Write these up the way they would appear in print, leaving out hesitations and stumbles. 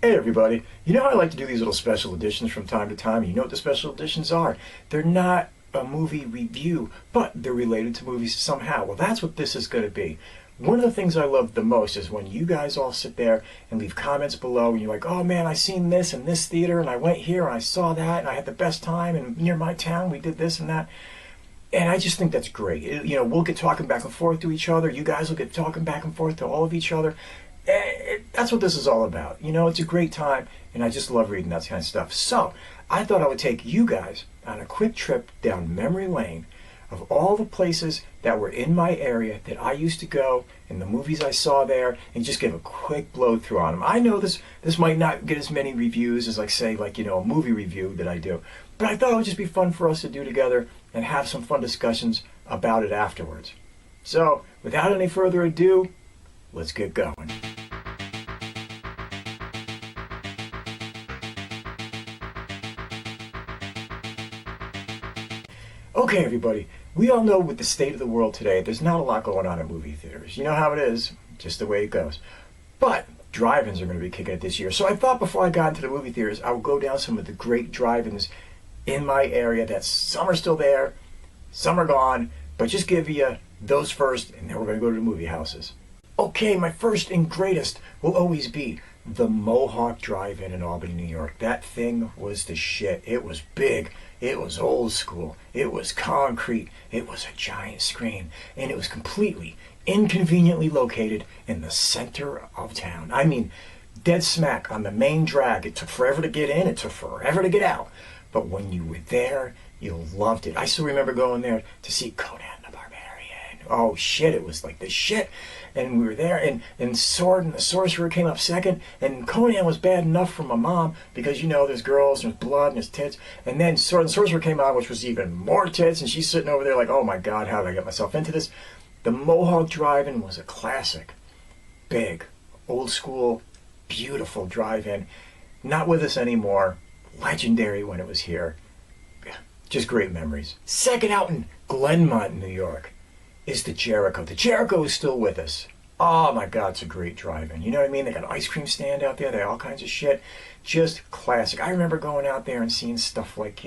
Hey everybody, you know how I like to do these little special editions from time to time? You know what the special editions are? They're not a movie review, but they're related to movies somehow. Well, that's what this is going to be. One of the things I love the most is when you guys all sit there and leave comments below and you're like, oh man, I seen this in this theater and I went here and I saw that and I had the best time and near my town we did this and that. And I just think that's great. We'll get talking back and forth to each other. You guys will get talking back and forth to all of each other. That's what this is all about. It's a great time, and I just love reading that kind of stuff. So, I thought I would take you guys on a quick trip down memory lane of all the places that were in my area that I used to go and the movies I saw there, and just give a quick blow through on them. I know this might not get as many reviews as, a movie review that I do, but I thought it would just be fun for us to do together and have some fun discussions about it afterwards. So, without any further ado, let's get going. Okay, everybody, we all know with the state of the world today, there's not a lot going on in movie theaters. You know how it is, just the way it goes. But drive-ins are going to be kicking it this year. So I thought before I got into the movie theaters, I would go down some of the great drive-ins in my area that some are still there, some are gone, but just give you those first, and then we're going to go to the movie houses. Okay, my first and greatest will always be the Mohawk Drive-In in Albany, New York. That thing was the shit. It was big. It was old school. It was concrete. It was a giant screen. And it was completely, inconveniently located in the center of town. I mean, dead smack on the main drag. It took forever to get in. It took forever to get out. But when you were there, you loved it. I still remember going there to see Conan the Barbarian. Oh, shit. It was like the shit. And we were there, and Sword and the Sorcerer came up second, and Conan was bad enough for my mom, because, there's girls, and there's blood, and there's tits, and then Sword and the Sorcerer came on, which was even more tits, and she's sitting over there like, oh my god, how did I get myself into this? The Mohawk Drive-In was a classic. Big, old school, beautiful drive-in. Not with us anymore. Legendary when it was here. Just great memories. Second out in Glenmont, New York, is the Jericho. The Jericho is still with us. Oh my god, it's a great drive-in. You know what I mean? They got an ice cream stand out there. They got all kinds of shit. Just classic. I remember going out there and seeing stuff like,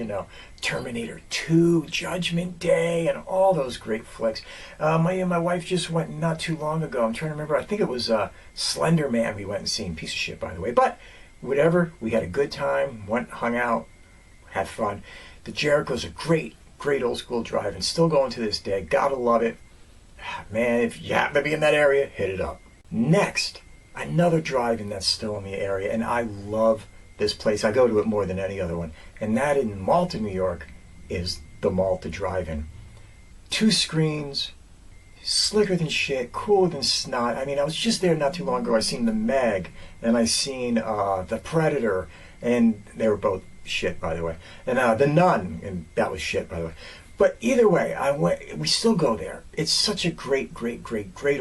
Terminator 2, Judgment Day, and all those great flicks. My wife just went not too long ago. I'm trying to remember. I think it was Slender Man we went and seen. Piece of shit, by the way. But whatever. We had a good time. Went, hung out, had fun. The Jericho's a great old school drive-in. Still going to this day. Gotta love it. Man, if you happen to be in that area, hit it up. Next, another drive-in that's still in the area, and I love this place. I go to it more than any other one. And that in Malta, New York, is the Malta Drive-In. 2 screens, slicker than shit, cooler than snot. I mean, I was just there not too long ago. I seen The Meg, and I seen The Predator, and they were both shit, by the way. And The Nun, and that was shit, by the way. But either way, we still go there. It's such a great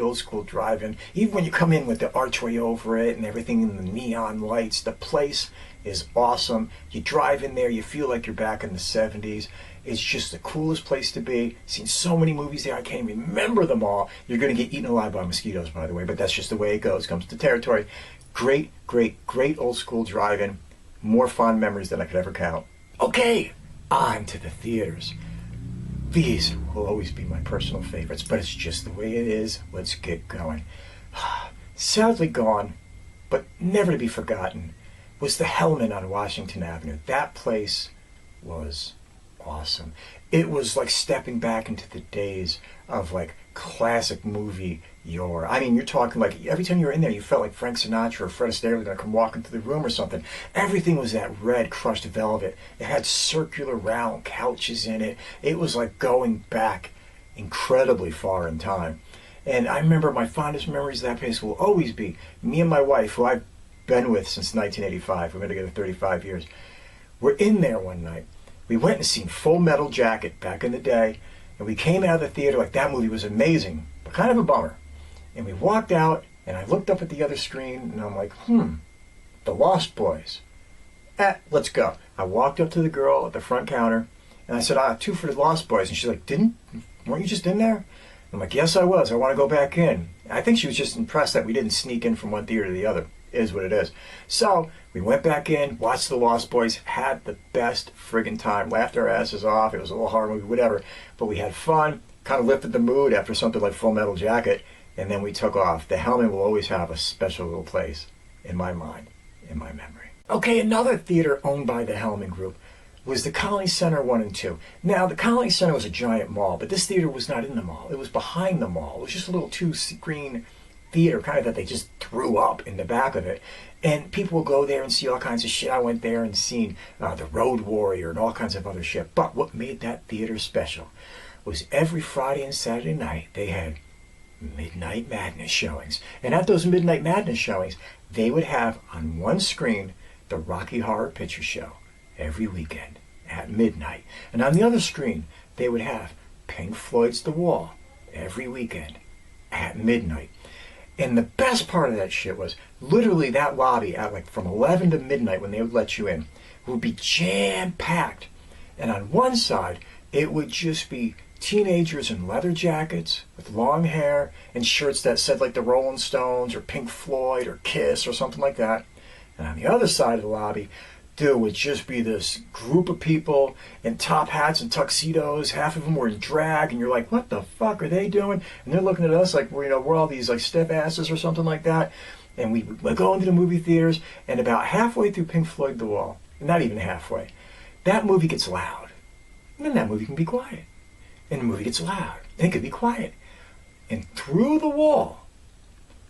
old school drive-in. Even when you come in with the archway over it and everything in the neon lights, the place is awesome. You drive in there, you feel like you're back in the 70s. It's just the coolest place to be. Seen so many movies there, I can't remember them all. You're going to get eaten alive by mosquitoes, by the way, but that's just the way it goes. Comes to territory. Great old school drive-in. More fond memories than I could ever count. Okay, on to the theaters. These will always be my personal favorites, but it's just the way it is. Let's get going. Sadly gone, but never to be forgotten, was the Hellman on Washington Avenue. That place was awesome. It was like stepping back into the days of classic movie yore. I mean, you're talking every time you were in there, you felt like Frank Sinatra or Fred Astaire were going to come walking through the room or something. Everything was that red crushed velvet. It had circular round couches in it. It was like going back incredibly far in time. And I remember my fondest memories of that place will always be me and my wife, who I've been with since 1985. We've been together 35 years. We're in there one night. We went and seen Full Metal Jacket back in the day. And we came out of the theater like that movie was amazing, but kind of a bummer. And we walked out, and I looked up at the other screen, and I'm like, The Lost Boys. Let's go. I walked up to the girl at the front counter, and I said, 2 for the Lost Boys. And she's like, weren't you just in there? I'm like, yes, I was. I want to go back in. I think she was just impressed that we didn't sneak in from one theater to the other. is what it is. So we went back in, watched The Lost Boys, had the best friggin' time, laughed our asses off. It was a little horror movie, whatever, but we had fun, kind of lifted the mood after something like Full Metal Jacket, and then we took off. The Hellman will always have a special little place in my mind, in my memory. Okay, another theater owned by the Hellman Group was the Colony Center 1 and 2. Now, the Colony Center was a giant mall, but this theater was not in the mall. It was behind the mall. It was just a little two-screen theater, kind of that they just threw up in the back of it. And people will go there and see all kinds of shit. I went there and seen The Road Warrior and all kinds of other shit. But what made that theater special was every Friday and Saturday night, they had Midnight Madness showings. And at those Midnight Madness showings, they would have on one screen the Rocky Horror Picture Show every weekend at midnight. And on the other screen, they would have Pink Floyd's The Wall every weekend at midnight. And the best part of that shit was literally that lobby at like from 11 to midnight when they would let you in would be jam-packed. And on one side, it would just be teenagers in leather jackets with long hair and shirts that said like the Rolling Stones or Pink Floyd or Kiss or something like that. And on the other side of the lobby, there would just be this group of people in top hats and tuxedos. Half of them were in drag, and you're like, what the fuck are they doing? And they're looking at us like we're all these like stiff asses or something like that. And we would go into the movie theaters, and about halfway through Pink Floyd The Wall, not even halfway, that movie gets loud. And then that movie can be quiet. And the movie gets loud, and it could be quiet. And through the wall,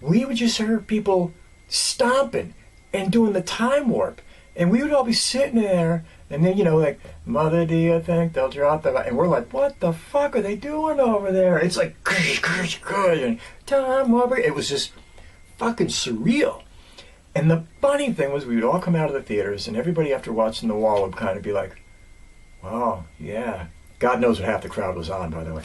we would just hear people stomping and doing the time warp. And we would all be sitting there, and then, like, Mother, do you think they'll drop the... And we're like, what the fuck are they doing over there? It's like, and time over. It was just fucking surreal. And the funny thing was we would all come out of the theaters, and everybody after watching The Wall would kind of be like, wow, yeah. God knows what half the crowd was on, by the way.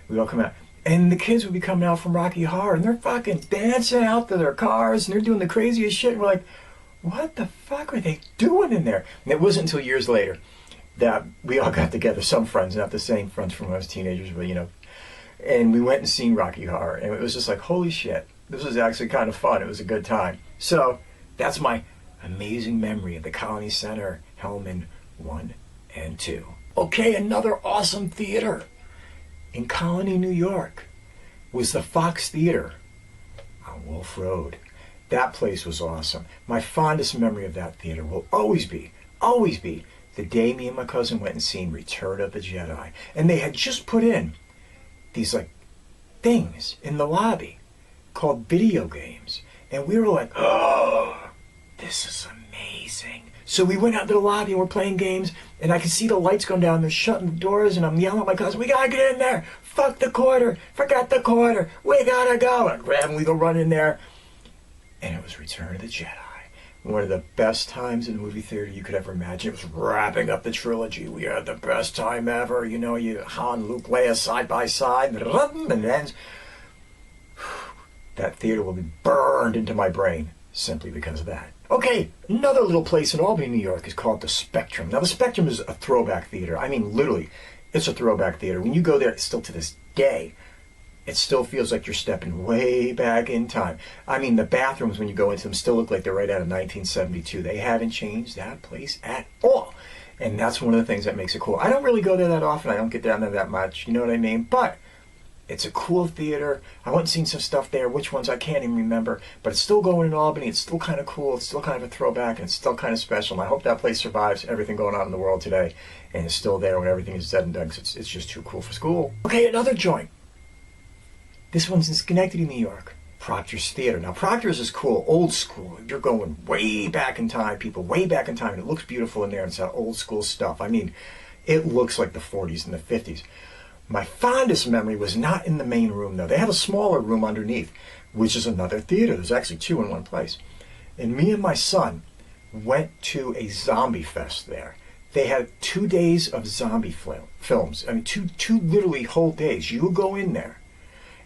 We'd all come out. And the kids would be coming out from Rocky Horror, and they're fucking dancing out to their cars, and they're doing the craziest shit. And we're like, what the fuck are they doing in there? And it wasn't until years later that we all got together, some friends, not the same friends from when I was teenagers, but and we went and seen Rocky Horror, and it was just like, holy shit, this was actually kind of fun. It was a good time. So that's my amazing memory of the Colony Center, Hellman 1 and 2. Okay, another awesome theater in Colony, New York was the Fox Theater on Wolf Road. That place was awesome. My fondest memory of that theater will always be the day me and my cousin went and seen Return of the Jedi. And they had just put in these like things in the lobby called video games. And we were like, oh, this is amazing. So we went out to the lobby and we're playing games, and I could see the lights going down. They're shutting the doors, and I'm yelling at my cousin, we gotta get in there. Fuck the quarter. Forgot the quarter. We gotta go. And I grab him, we go run in there. And it was Return of the Jedi. One of the best times in the movie theater you could ever imagine. It was wrapping up the trilogy. We had the best time ever. You Han, Luke, Leia side by side. And it ends. That theater will be burned into my brain simply because of that. Okay, another little place in Albany, New York is called the Spectrum. Now, the Spectrum is a throwback theater. I mean, literally, it's a throwback theater. When you go there, still to this day, it still feels like you're stepping way back in time. I mean, the bathrooms, when you go into them, still look like they're right out of 1972. They haven't changed that place at all. And that's one of the things that makes it cool. I don't really go there that often. I don't get down there that much. You know what I mean? But it's a cool theater. I went and seen some stuff there. Which ones I can't even remember. But it's still going in Albany. It's still kind of cool. It's still kind of a throwback. And it's still kind of special. And I hope that place survives everything going on in the world today. And is still there when everything is said and done. Because it's just too cool for school. Okay, another joint. This one's in Schenectady, New York. Proctors Theater. Now, Proctors is cool, old school. You're going way back in time, people, way back in time, and it looks beautiful in there. It's that old school stuff. I mean, it looks like the 40s and the 50s. My fondest memory was not in the main room, though. They have a smaller room underneath, which is another theater. There's actually two in one place. And me and my son went to a zombie fest there. They had 2 days of zombie films. I mean, two literally whole days. You would go in there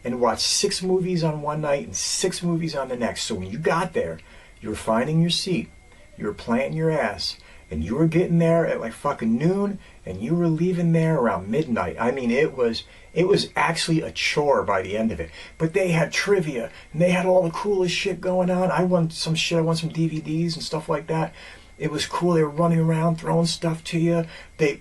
and watch 6 movies on one night and 6 movies on the next. So when you got there, you were finding your seat, you were planting your ass, and you were getting there at like fucking noon, and you were leaving there around midnight. I mean, it was actually a chore by the end of it. But they had trivia, and they had all the coolest shit going on. I won some shit. I won some DVDs and stuff like that. It was cool. They were running around throwing stuff to you.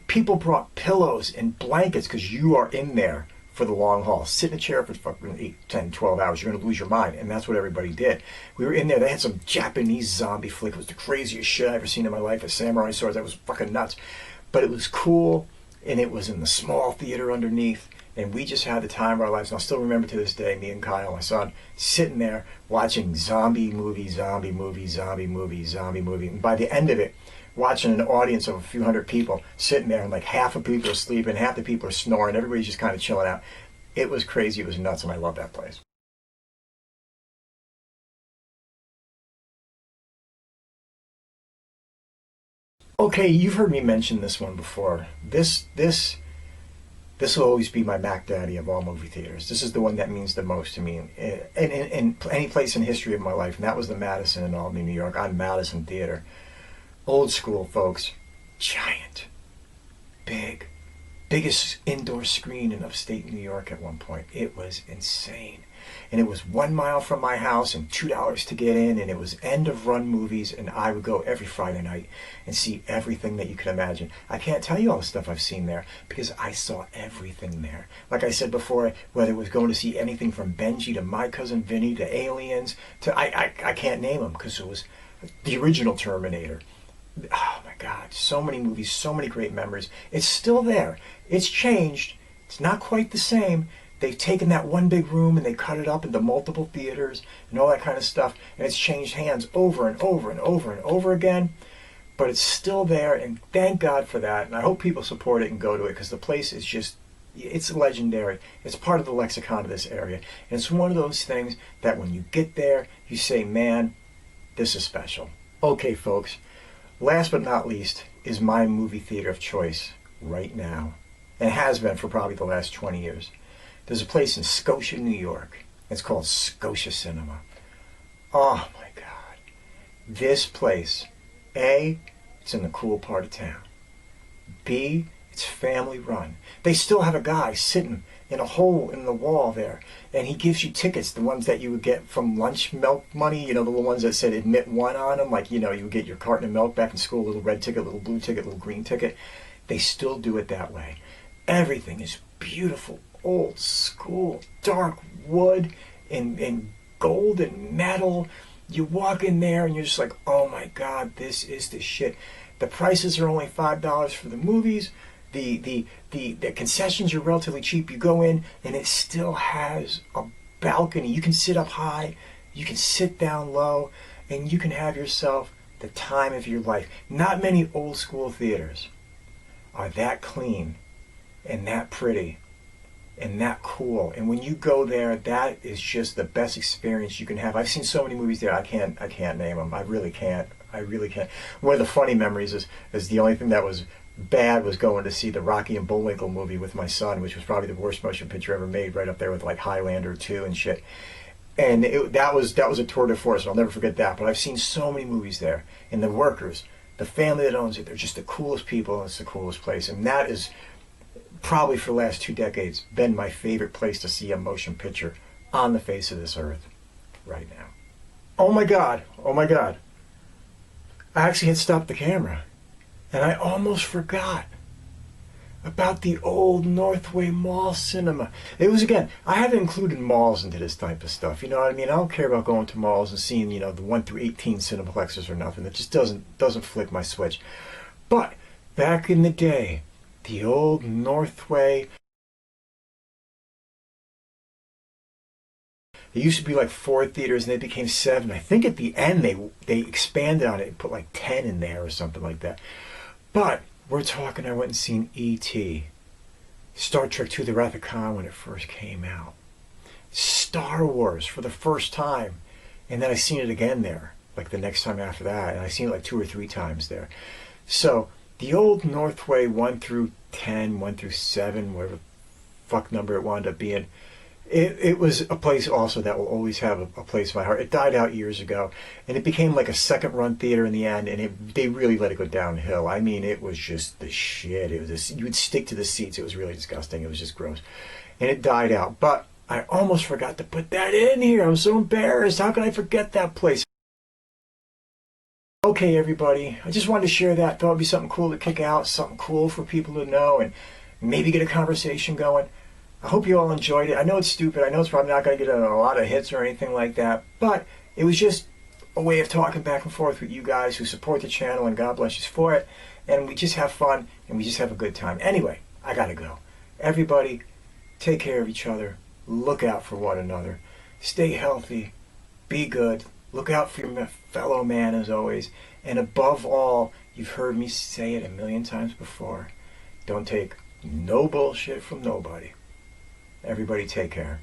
People brought pillows and blankets because you are in there for the long haul. Sit in a chair for fucking 8, 10, 12 hours. You're going to lose your mind. And that's what everybody did. We were in there. They had some Japanese zombie flick. It was the craziest shit I've ever seen in my life. A samurai sword. That was fucking nuts. But it was cool. And it was in the small theater underneath. And we just had the time of our lives. And I'll still remember to this day, me and Kyle, my son, sitting there watching zombie movie. And by the end of it, watching an audience of a few hundred people sitting there, and like half of people are sleeping, half the people are snoring, everybody's just kind of chilling out. It was crazy, it was nuts, and I love that place. Okay, you've heard me mention this one before. This will always be my Mac Daddy of all movie theaters. This is the one that means the most to me in any place in history of my life, and that was the Madison in Albany, New York, on Madison Theater. Old school, folks. Giant. Big. Biggest indoor screen in upstate New York at one point. It was insane. And it was 1 mile from my house and $2 to get in, and it was end of run movies, and I would go every Friday night and see everything that you could imagine. I can't tell you all the stuff I've seen there because I saw everything there. Like I said before, whether it was going to see anything from Benji to My Cousin Vinny to Aliens to I can't name them because it was the original Terminator. Oh my God, so many movies, so many great memories. It's still there. It's changed. It's not quite the same. They've taken that one big room and they cut it up into multiple theaters and all that kind of stuff, and it's changed hands over and over and over and over again. But it's still there, and thank God for that. And I hope people support it and go to it because the place is just, it's legendary. It's part of the lexicon of this area. And it's one of those things that when you get there, you say, man, this is special. Okay, folks. Last but not least is my movie theater of choice right now, and has been for probably the last 20 years. There's a place in Scotia, New York. It's called Scotia Cinema. Oh my God. This place, A, it's in the cool part of town. B, it's family run. They still have a guy sitting in a hole in the wall there, and he gives you tickets, the ones that you would get from lunch milk money, the little ones that said admit one on them, like, you would get your carton of milk back in school, a little red ticket, little blue ticket, little green ticket. They still do it that way. Everything is beautiful, old school, dark wood and gold and metal. You walk in there and you're just like, oh my God, this is the shit. The prices are only $5 for the movies. The concessions are relatively cheap. You go in and it still has a balcony. You can sit up high, you can sit down low, and you can have yourself the time of your life. Not many old school theaters are that clean and that pretty and that cool. And when you go there, that is just the best experience you can have. I've seen so many movies there, I can't name them. I really can't. One of the funny memories is the only thing that was bad was going to see the Rocky and Bullwinkle movie with my son, which was probably the worst motion picture ever made, right up there with like Highlander 2 and shit. And that was a tour de force, and I'll never forget that. But I've seen so many movies there, and the workers, the family that owns it, they're just the coolest people, and it's the coolest place. And that is probably for the last 2 decades been my favorite place to see a motion picture on the face of this earth right now. Oh my God. I actually had stopped the camera, and I almost forgot about the old Northway Mall cinema. It was, again, I haven't included malls into this type of stuff. You know what I mean? I don't care about going to malls and seeing, the 1 through 18 cineplexes or nothing. It just doesn't flick my switch. But back in the day, the old Northway, it used to be like 4 theaters and they became 7. I think at the end they expanded on it and put like 10 in there or something like that. But we're talking, I went and seen E.T., Star Trek II, The Wrath of Khan when it first came out, Star Wars for the first time, and then I seen it again there, like the next time after that, and I seen it like 2 or 3 times there. So the old Northway 1 through 10, 1 through 7, whatever fuck number it wound up being, It was a place also that will always have a place in my heart. It died out years ago, and it became like a second-run theater in the end, and they really let it go downhill. I mean, it was just the shit. It was you would stick to the seats. It was really disgusting. It was just gross, and it died out. But I almost forgot to put that in here. I'm so embarrassed. How could I forget that place? Okay, everybody. I just wanted to share that. Thought it'd be something cool to kick out, something cool for people to know, and maybe get a conversation going. I hope you all enjoyed it. I know it's stupid. I know it's probably not going to get a lot of hits or anything like that, but it was just a way of talking back and forth with you guys who support the channel, and God bless you for it. And we just have fun, and we just have a good time. Anyway, I got to go. Everybody, take care of each other. Look out for one another. Stay healthy. Be good. Look out for your fellow man as always. And above all, you've heard me say it a million times before, don't take no bullshit from nobody. Everybody take care.